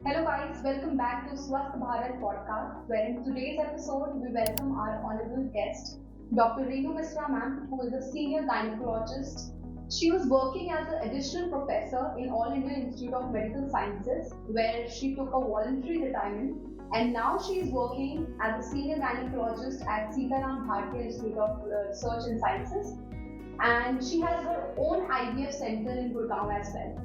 Hello guys, welcome back to Swasth Bharat podcast, where in today's episode we welcome our honorable guest, Dr. Renu Misra ma'am, who is a senior gynecologist. She was working as an additional professor in All India Institute of Medical Sciences, where she took a voluntary retirement, and now she is working as a senior gynecologist at Sitaram Bharti Institute of Research and Sciences, and she has her own IVF center in Gurgaon as well.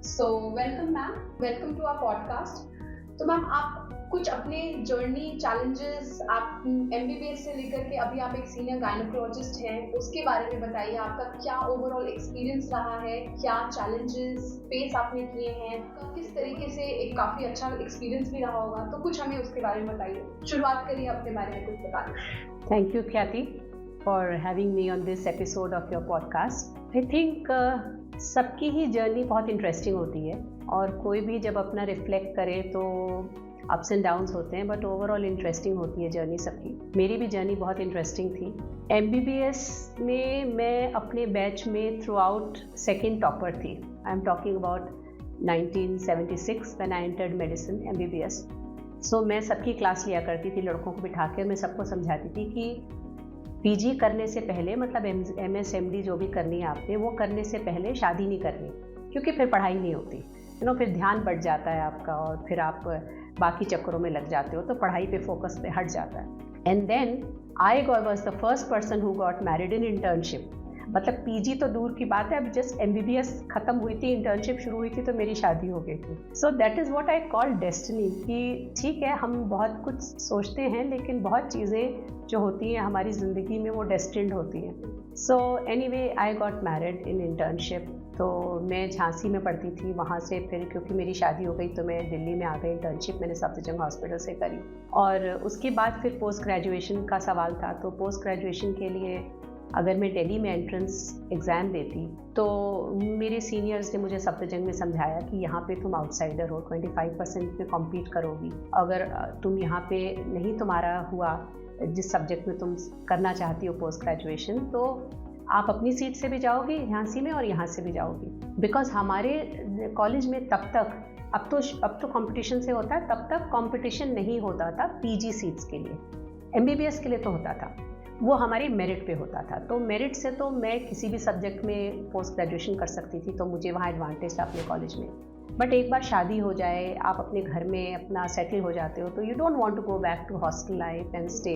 So welcome ma'am, welcome to our podcast. तो ma'am आप कुछ अपने journey challenges आप MBBS से लेकर के अभी आप एक सीनियर गायनेकोलॉजिस्ट हैं, उसके बारे में बताइए। आपका क्या ओवरऑल एक्सपीरियंस रहा है, क्या चैलेंजेस फेस आपने किए हैं, किस तरीके से एक काफ़ी अच्छा एक्सपीरियंस भी रहा होगा, तो कुछ हमें उसके बारे में बताइए। शुरुआत करिए अपने बारे में कुछ बताना। थैंक यू ख्याति for having me on this episode of your podcast. I think सबकी ही जर्नी बहुत इंटरेस्टिंग होती है और कोई भी जब अपना रिफ्लेक्ट करे तो अप्स एंड डाउन्स होते हैं, बट ओवरऑल इंटरेस्टिंग होती है जर्नी सबकी। मेरी भी जर्नी बहुत इंटरेस्टिंग थी। एमबीबीएस में मैं अपने बैच में थ्रू आउट सेकेंड टॉपर थी। I am talking about 1976 when I entered medicine MBBS. So मैं सबकी क्लास लिया करती थी, लड़कों को बिठा कर मैं सबको समझाती थी कि पीजी करने से पहले, मतलब एमएस एमडी जो भी करनी है आपने, वो करने से पहले शादी नहीं करनी, क्योंकि फिर पढ़ाई नहीं होती, फिर ध्यान बढ़ जाता है आपका और फिर आप बाकी चक्करों में लग जाते हो, तो पढ़ाई पे फोकस पे हट जाता है। And then I was the first person who got married in internship. मतलब पीजी तो दूर की बात है, अब जस्ट एमबीबीएस खत्म हुई थी, इंटर्नशिप शुरू हुई थी, तो मेरी शादी हो गई थी। So that is what I call destiny, कि ठीक है हम बहुत कुछ सोचते हैं लेकिन बहुत चीज़ें जो होती हैं हमारी ज़िंदगी में वो डेस्टिन्ड होती हैं। So anyway I got married in internship. तो मैं झांसी में पढ़ती थी, वहाँ से फिर क्योंकि मेरी शादी हो गई तो मैं दिल्ली में आ गई। इंटर्नशिप मैंने सफदरजंग हॉस्पिटल से करी और उसके बाद फिर पोस्ट ग्रेजुएशन का सवाल था। तो पोस्ट ग्रेजुएशन के लिए अगर मैं दिल्ली में एंट्रेंस एग्ज़ाम देती तो मेरे सीनियर्स ने मुझे सफदरजंग में समझाया कि यहाँ पे तुम आउटसाइडर हो, 25% में कॉम्पीट करोगी। अगर तुम यहाँ पे नहीं तुम्हारा हुआ जिस सब्जेक्ट में तुम करना चाहती हो पोस्ट ग्रेजुएशन, तो आप अपनी सीट से भी जाओगी झांसी में और यहाँ से भी जाओगी। बिकॉज हमारे कॉलेज में तब तक, अब तो कंपटीशन से होता है, तब तक कंपटीशन नहीं होता था पीजी सीट्स के लिए। एमबीबीएस के लिए तो होता था, वो हमारी मेरिट पे होता था। तो मेरिट से तो मैं किसी भी सब्जेक्ट में पोस्ट ग्रेजुएशन कर सकती थी, तो मुझे वहाँ एडवांटेज था अपने कॉलेज में। बट एक बार शादी हो जाए, आप अपने घर में अपना सेटल हो जाते हो, तो you don't want to go back to hostel life and stay.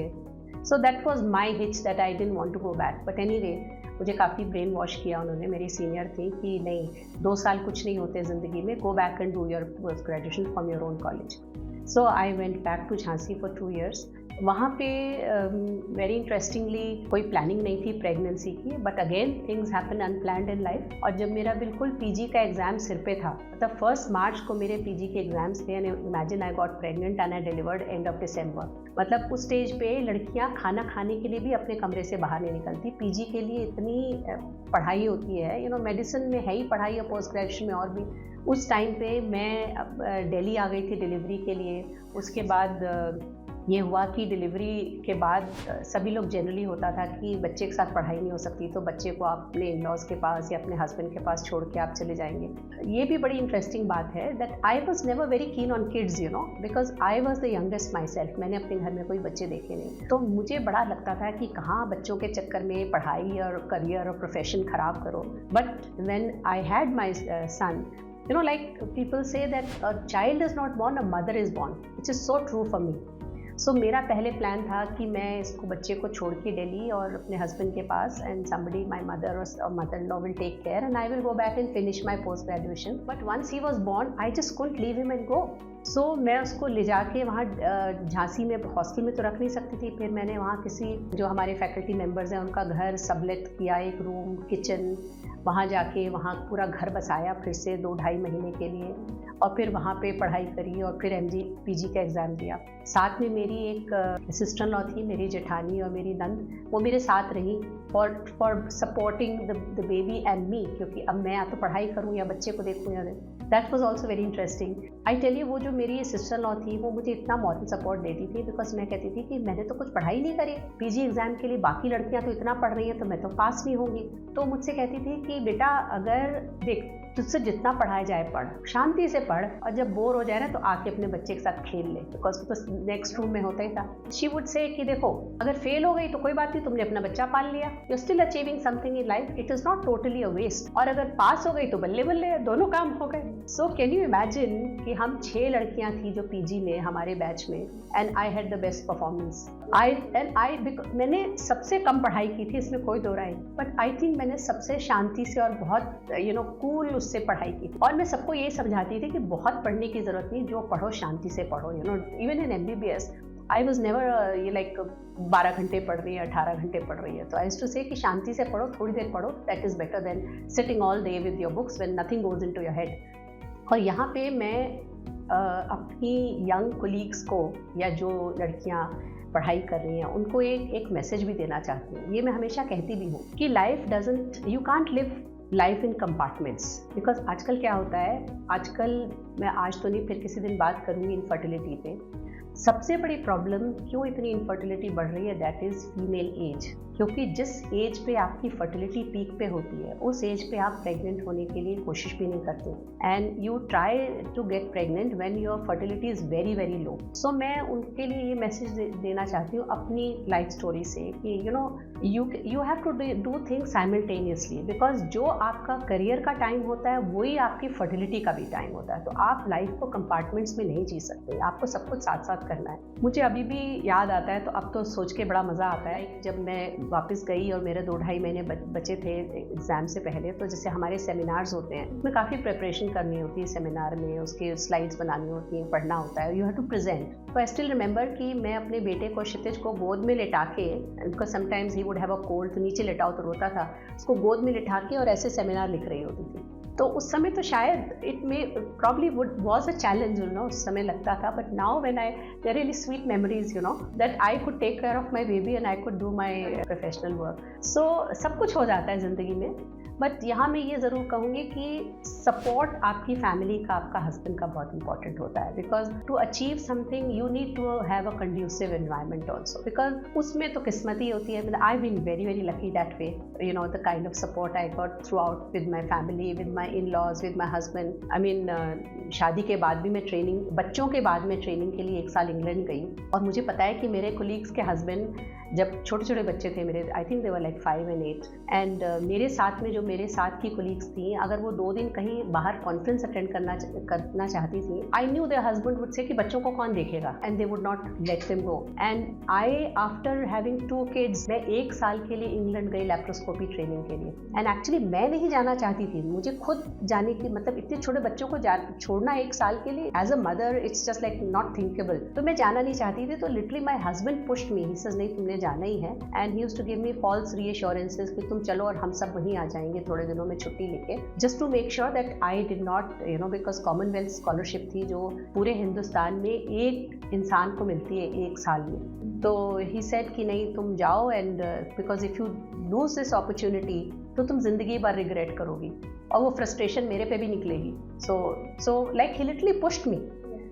So that was my hitch that I didn't want to go back. But anyway मुझे काफ़ी ब्रेन वॉश किया उन्होंने, मेरी सीनियर थी, कि नहीं 2 साल कुछ नहीं होते ज़िंदगी में, go back and do your post graduation from your own college. So I went back to Jhansi for 2 years। वहाँ पे वेरी इंटरेस्टिंगली कोई प्लानिंग नहीं थी प्रेगनेंसी की, but again things happen unplanned in life. और जब मेरा बिल्कुल पीजी का एग्ज़ाम सिर पे था, मतलब 1 मार्च को मेरे पीजी के एग्ज़ाम्स थे, and imagine I got pregnant and I delivered end of December. मतलब उस स्टेज पे लड़कियाँ खाना खाने के लिए भी अपने कमरे से बाहर नहीं निकलती। पीजी के लिए इतनी पढ़ाई होती है, मेडिसिन में है ही पढ़ाई और पोस्ट ग्रेजुएशन में और भी। उस टाइम पे मैं दिल्ली आ गई थी डिलीवरी के लिए। उसके बाद ये हुआ कि डिलीवरी के बाद सभी लोग जनरली होता था कि बच्चे के साथ पढ़ाई नहीं हो सकती, तो बच्चे को आप अपने इन-लॉज़ के पास या अपने हस्बैंड के पास छोड़ के आप चले जाएंगे। ये भी बड़ी इंटरेस्टिंग बात है that I was never very keen on kids, because I was the youngest my self. मैंने अपने घर में कोई बच्चे देखे नहीं, तो मुझे बड़ा लगता था कि कहाँ बच्चों के चक्कर में पढ़ाई और करियर और प्रोफेशन ख़राब करो। But when I had my son, like people say that a child is not born, a mother is born, which is so true for me. सो मेरा पहले प्लान था कि मैं इसको बच्चे को छोड़ के दिल्ली और अपने हस्बैंड के पास, एंड समबडी माय मदर और mother in law will take care and I will go back and finish my post graduation. But once he was born I just couldn't leave him and go. So मैं उसको ले जाके वहाँ झांसी में hostel में तो रख नहीं सकती थी। फिर मैंने वहाँ किसी जो हमारे फैकल्टी मेम्बर्स हैं उनका घर सबलेट किया, एक रूम किचन, वहाँ जाके वहाँ पूरा घर बसाया फिर से 2-2.5 महीने के लिए, और फिर वहाँ पे पढ़ाई करी और फिर एमजी पीजी का एग्ज़ाम दिया। साथ में मेरी एक सिस्टर लॉ थी, मेरी जेठानी और मेरी नंद, वो मेरे साथ रही for supporting the baby and me, क्योंकि अब मैं या तो पढ़ाई करूँ या बच्चे को देखूँ या that was also very interesting. I tell you, वो जो मेरी सिस्टर लॉ थी वो मुझे इतना मॉरल सपोर्ट देती थी, बिकॉज मैं कहती थी कि मैंने तो कुछ पढ़ाई नहीं करी, पीजी एग्ज़ाम के लिए बाकी लड़कियां तो इतना पढ़ रही हैं तो मैं तो पास नहीं होंगी। तो मुझसे कहती थी कि बेटा अगर देख तुझसे जितना पढ़ाया जाए पढ़, शांति से पढ़, और जब बोर हो जाए ना तो आके अपने बच्चे के साथ खेल ले, बिकॉज तो नेक्स्ट रूम में होता ही था। शी वुड से कि देखो अगर फेल हो गई तो कोई बात नहीं, तुमने अपना बच्चा पाल लिया, you still achieving something in life, it is not totally a waste, और अगर पास हो गई तो बल्ले बल्ले दोनों काम हो गए। सो कैन यू इमेजिन कि हम 6 लड़कियां थी जो पीजी में हमारे बैच में, and I had the best performance. मैंने सबसे कम पढ़ाई की थी, इसमें कोई दो राय, बट आई थिंक मैंने सबसे शांति से और बहुत कूल उससे पढ़ाई की। और मैं सबको ये समझाती थी कि बहुत पढ़ने की जरूरत नहीं, जो पढ़ो शांति से पढ़ो। Even in MBBS I was never ये लाइक 12 घंटे पढ़ रही है, 18 घंटे पढ़ रही है। तो आई यूज्ड टू से कि शांति से पढ़ो, थोड़ी देर पढ़ो, that is better than sitting all day with your books when nothing goes into your head. और यहाँ पे मैं अपनी यंग कोलीग्स को, या जो लड़कियाँ पढ़ाई कर रही हैं, उनको एक मैसेज भी देना चाहती हूँ। ये मैं हमेशा कहती भी हूँ कि life doesn't, you can't live life in compartments, because आजकल क्या होता है, आजकल मैं आज तो नहीं, फिर किसी दिन बात करूँगी इनफर्टिलिटी पे। सबसे बड़ी प्रॉब्लम क्यों इतनी इनफर्टिलिटी बढ़ रही है, दैट इज़ फीमेल एज। क्योंकि जिस एज पे आपकी फर्टिलिटी पीक पे होती है, उस एज पे आप प्रेग्नेंट होने के लिए कोशिश भी नहीं करते, and you try to get pregnant when your fertility is very very low. So मैं उनके लिए ये मैसेज देना चाहती हूँ अपनी लाइफ स्टोरी से कि you have to do things simultaneously, because जो आपका करियर का टाइम होता है वही आपकी फर्टिलिटी का भी टाइम होता है। तो आप लाइफ को कंपार्टमेंट्स में नहीं जी सकते, आपको सब कुछ साथ साथ करना है। मुझे अभी भी याद आता है, तो अब तो सोच के बड़ा मज़ा आता है, जब मैं वापस गई और मेरे 2-2.5 महीने बचे थे एग्ज़ाम से पहले, तो जैसे हमारे सेमिनार्स होते हैं, उसमें काफ़ी प्रिपरेशन करनी होती है सेमिनार में, उसके स्लाइड्स बनानी होती हैं, पढ़ना होता है, यू हैव टू प्रेजेंट। तो आई स्टिल रिमेंबर कि मैं अपने बेटे को, क्षितिज को, गोद में लिटा के, because sometimes he would have a cold, तो नीचे लिटाओ तो रोता था, उसको गोद में लिटा के और ऐसे सेमिनार लिख रही होती थी। तो उस समय तो शायद it may probably was a challenge, उस समय लगता था, but now when I there are really sweet memories that I could take care of my baby and I could do my professional work. So सब कुछ हो जाता है ज़िंदगी में, बट यहाँ मैं ये ज़रूर कहूँगी कि सपोर्ट आपकी फैमिली का, आपका हस्बैंड का बहुत इंपॉर्टेंट होता है, because to achieve something you need to have a conducive environment also, because उसमें तो किस्मत ही होती है। I been very very lucky that way, the kind of support I got throughout with my family, with my in-laws, with my husband. I mean शादी के बाद भी मैं ट्रेनिंग, बच्चों के बाद मैं ट्रेनिंग के लिए 1 साल इंग्लैंड गई, और मुझे पता है कि मेरे कोलीग्स के हस्बैंड जब छोटे छोटे बच्चे थे मेरे, I think they were like 5 and 8, and मेरे साथ में जो मेरे साथ की कोलीग्स थी, अगर वो 2 दिन कहीं बाहर कॉन्फ्रेंस अटेंड करना चाहती थी, I knew there husband would say कि बच्चों को कौन देखेगा, and they would not let them go. And I after having 2 kids, मैं 1 साल के लिए इंग्लैंड गई लैप्रोस्कोपी ट्रेनिंग के लिए, एंड एक्चुअली मैं नहीं जाना चाहती थी, मुझे खुद जाने की, मतलब इतने छोटे बच्चों को छोड़ना 1 साल के लिए, as a mother it's just like not thinkable. तो मैं जाना नहीं चाहती थी, तो literally my husband pushed me, he said नहीं तुमने जाना ही है, and he used to give me false reassurances कि तुम चलो और हम सब वहीं आ जाएंगे थोड़े दिनों में छुट्टी लेके, just to make sure that I did not because Commonwealth scholarship थी जो पूरे हिंदुस्तान में एक इंसान को मिलती है 1 साल में। तो ही सेड कि नहीं तुम जाओ, and because if you lose this opportunity तो तुम जिंदगी भर रिग्रेट करोगी, और वो फ्रस्ट्रेशन मेरे पे भी निकलेगी। So like he literally pushed me.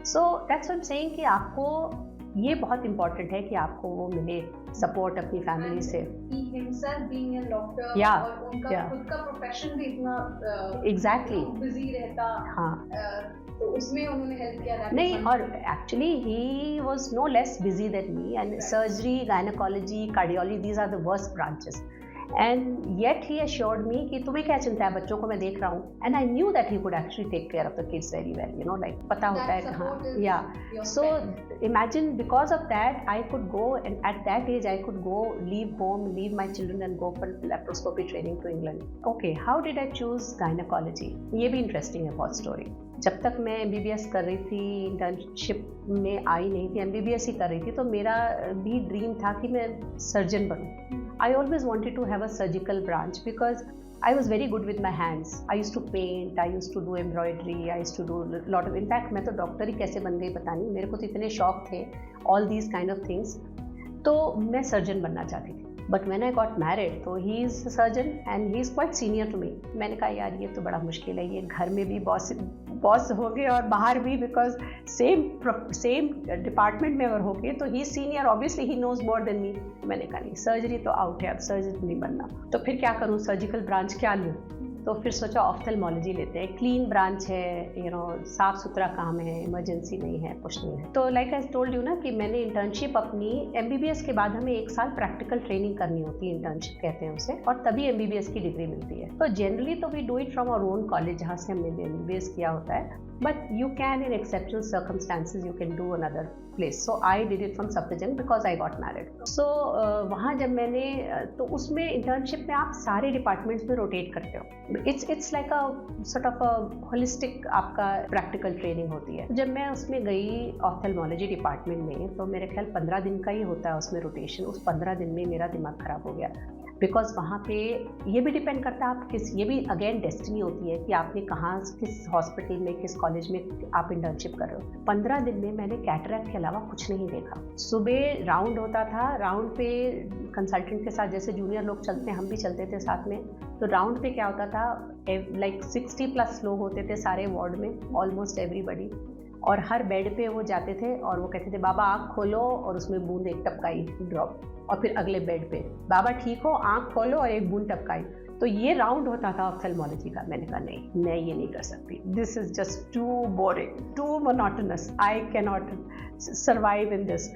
So that's what I am saying कि आपको ये बहुत इंपॉर्टेंट है कि आपको वो मिले सपोर्ट अपनी फैमिली से। himself being a doctor, Yeah, और उनका yeah. खुद का प्रोफेशन भी इतना Exactly. बिजी रहता, हाँ, तो उसमें उन्होंने हेल्प किया। नहीं, और actually he was no less busy than me, and surgery, gynaecology, cardiology, these are the worst branches, and yet he assured me कि तुम्हें क्या चिंता है, बच्चों को मैं देख रहा हूँ, and I knew that he could actually take care of the kids very well, like पता होता है। हाँ, या सो imagine because of that I could go, and at that age I could go, leave home, leave my children and go for laparoscopy training to England. Okay, how did I choose gynecology? ये भी interesting है बहुत story। जब तक मैं MBBS कर रही थी, इंटर्नशिप में आई नहीं थी, MBBS ही कर रही थी, तो मेरा भी ड्रीम था कि मैं surgeon बनूं। I always wanted to have a surgical branch because I was very good with my hands. I used to paint, I used to do embroidery, I used to do lot of, in fact मैं तो doctor ही कैसे बन गई पता नहीं, मेरे को तो इतने शौक थे all these kind of things, तो मैं सर्जन बनना चाहती थी। But when I got married तो he is surgeon and he is quite senior to me. मैंने कहा यार ये तो बड़ा मुश्किल है, ये घर में भी बॉस हो गए और बाहर भी, बिकॉज सेम डिपार्टमेंट में अगर हो गए तो he senior, obviously he knows more than me. मैंने कहा नहीं, सर्जरी तो आउट है, अब सर्जन नहीं बनना, तो फिर क्या करूँ, सर्जिकल ब्रांच क्या लूँ। तो फिर सोचा ऑफ्थेल्मोलॉजी लेते हैं, क्लीन ब्रांच है, साफ सुथरा काम है, इमरजेंसी नहीं है, कुछ नहीं है। तो लाइक आई टोल्ड यू ना कि मैंने इंटर्नशिप अपनी MBBS के बाद हमें 1 साल प्रैक्टिकल ट्रेनिंग करनी होती है, इंटर्नशिप कहते हैं उसे, और तभी MBBS की डिग्री मिलती है। तो जनरली तो we do it from our own college जहाँ से हमने MBBS किया होता है, but you can in exceptional circumstances you can do another place. So I did it from Safdarjung because I got married. सो वहाँ जब मैंने, तो उसमें इंटर्नशिप में आप सारे डिपार्टमेंट्स में रोटेट करते हो। It's like a sort of a holistic आपका प्रैक्टिकल ट्रेनिंग होती है। जब मैं उसमें गई ऑफ्थेल्मोलॉजी डिपार्टमेंट में, तो मेरे ख्याल 15 दिन का ही होता है उसमें रोटेशन। उस 15 दिन में मेरा दिमाग खराब हो गया, बिकॉज वहाँ पे ये भी डिपेंड करता है आप ये भी अगेन डेस्टिनी होती है कि आपने कहाँ, किस हॉस्पिटल में, किस कॉलेज में आप इंटर्नशिप कर रहे हो। 15 दिन में मैंने कैटरैक्ट के अलावा कुछ नहीं देखा। सुबह राउंड होता था, राउंड पे कंसल्टेंट के साथ जैसे जूनियर लोग चलते हैं, हम भी चलते थे साथ में। तो राउंड पे क्या होता था, लाइक 60+ लोग होते थे सारे वार्ड में, ऑलमोस्ट एवरीबडी, और हर बेड पे वो जाते थे और वो कहते थे बाबा आँख खोलो, और उसमें बूंद एक टपकाई ड्रॉप, और फिर अगले बेड पे बाबा ठीक हो, आँख खोलो, और एक बूंद टपकाई। तो ये राउंड होता था ऑफ्थेल्मोलॉजी का। मैंने कहा नहीं, मैं ये नहीं कर सकती, this is just too boring, too monotonous, I can not survive in this.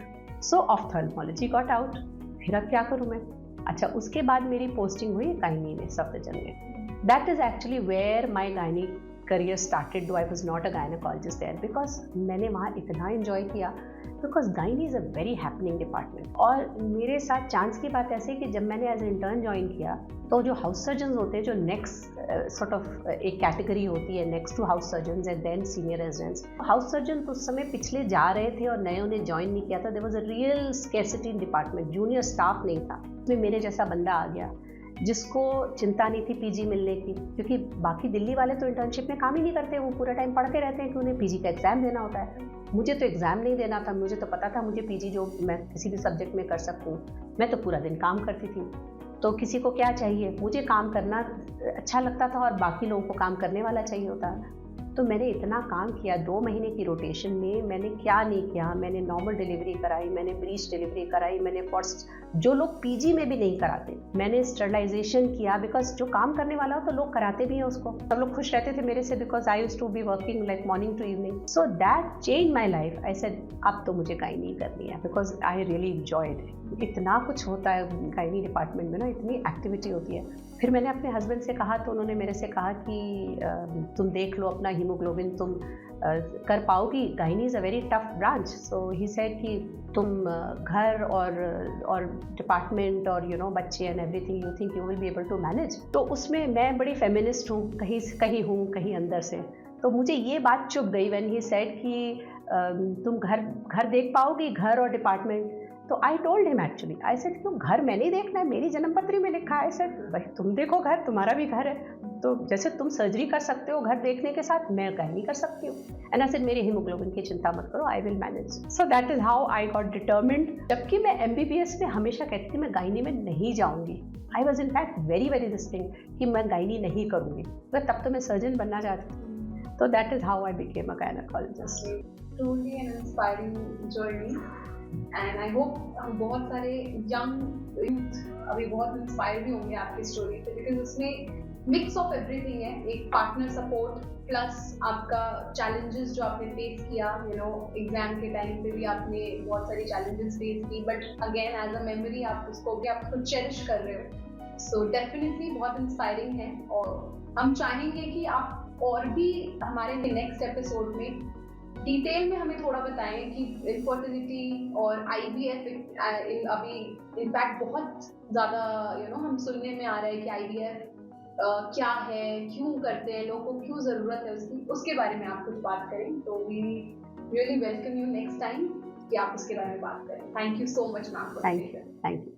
So ophthalmology got out. फिर अब क्या करूँ मैं? अच्छा, उसके बाद मेरी पोस्टिंग हुई गायनी में, सफदरजंग में। That is actually where my gynae career started, though I was not a gynecologist there, because मैंने वहाँ इतना enjoy किया, because gynae is a very happening department। और मेरे साथ चांस की बात ऐसे कि जब मैंने एज इंटर्न ज्वाइन किया, तो जो हाउस सर्जन होते हैं, जो नेक्स्ट सॉर्ट ऑफ एक कैटेगरी होती है next to house surgeon and then senior residents, house surgeon उस समय पिछले जा रहे थे और नए ने ज्वाइन नहीं किया था। There was a real scarcity in department, junior staff नहीं था। उसमें मेरे जैसा बंदा आ गया जिसको चिंता नहीं थी पीजी मिलने की, क्योंकि बाकी दिल्ली वाले तो इंटर्नशिप में काम ही नहीं करते, वो पूरा टाइम पढ़ते रहते हैं कि उन्हें पीजी का एग्ज़ाम देना होता है। मुझे तो एग्ज़ाम नहीं देना था, मुझे तो पता था मुझे पीजी जो मैं किसी भी सब्जेक्ट में कर सकूँ। मैं तो पूरा दिन काम करती थी, तो किसी को क्या चाहिए, मुझे काम करना अच्छा लगता था और बाकी लोगों को काम करने वाला चाहिए होता। तो मैंने इतना काम किया 2 महीने की रोटेशन में। मैंने क्या नहीं किया, मैंने नॉर्मल डिलीवरी कराई, मैंने ब्रीच डिलीवरी कराई, मैंने फर्स्ट, जो लोग पीजी में भी नहीं कराते, मैंने स्टरलाइजेशन किया, बिकॉज जो काम करने वाला हो तो लोग कराते भी हैं उसको। सब लोग खुश रहते थे मेरे से, because I used to be working like morning to evening. So that change my life. I said अब तो मुझे गायनी करनी है, because I really enjoyed it. इतना कुछ होता है गायनी डिपार्टमेंट में ना, इतनी एक्टिविटी होती है। फिर मैंने अपने हस्बैंड से कहा, तो उन्होंने मेरे से कहा कि तुम देख लो अपना हीमोग्लोबिन तुम कर पाओगी, gynae is a very tough branch. So he said कि तुम घर और डिपार्टमेंट और बच्चे and everything, you think you will be able to manage. तो उसमें मैं बड़ी फेमिनिस्ट हूँ, कहीं हूँ कहीं अंदर से। तो मुझे ये बात चुभ गई व्हेन ही सेड कि तुम घर देख पाओगी, घर और डिपार्टमेंट। तो I told him actually, I said क्यों, घर मैंने ही देखना है, मेरी जन्म पत्री में लिखा है। सर भाई तुम देखो घर, तुम्हारा भी घर है, तो जैसे तुम सर्जरी कर सकते हो घर देखने के साथ, मैं गायनी कर सकती हूँ। एंड आई सेड मेरे हीमोग्लोबिन की चिंता मत करो, I will manage. So that is how I got determined. जबकि मैं MBBS में हमेशा कहती थी मैं गायनी में नहीं जाऊँगी। I was in fact very this thing कि मैं गायनी नहीं करूँगी, पर तब तो मैं सर्जन बनना चाहती थी। तो that is how I became a gynaecologist. Truly an inspiring journey, and I hope बहुत सारे यंग यूथ अभी बहुत इंस्पायर भी होंगे आपकी स्टोरी से, बिकॉज उसमें मिक्स ऑफ एवरीथिंग है। एक पार्टनर सपोर्ट प्लस आपका चैलेंजेस जो आपने फेस किया, एग्जाम के टाइम पे भी आपने बहुत सारी चैलेंजेस फेस की, but again as a memory आप उसको चेरिश कर रहे हो। सो डेफिनेटली बहुत इंस्पायरिंग है, और हम चाहेंगे कि आप और भी हमारे नेक्स्ट एपिसोड में डिटेल में हमें थोड़ा बताएं कि इनफर्टिलिटी और IVF अभी इनफैक्ट बहुत ज़्यादा हम सुनने में आ रहा है कि IVF क्या है, क्यों करते हैं, लोगों को क्यों ज़रूरत है उसके बारे में आप कुछ बात करें। तो we really welcome you next time कि आप उसके बारे में बात करें। Thank you so much ma'am. Thank you.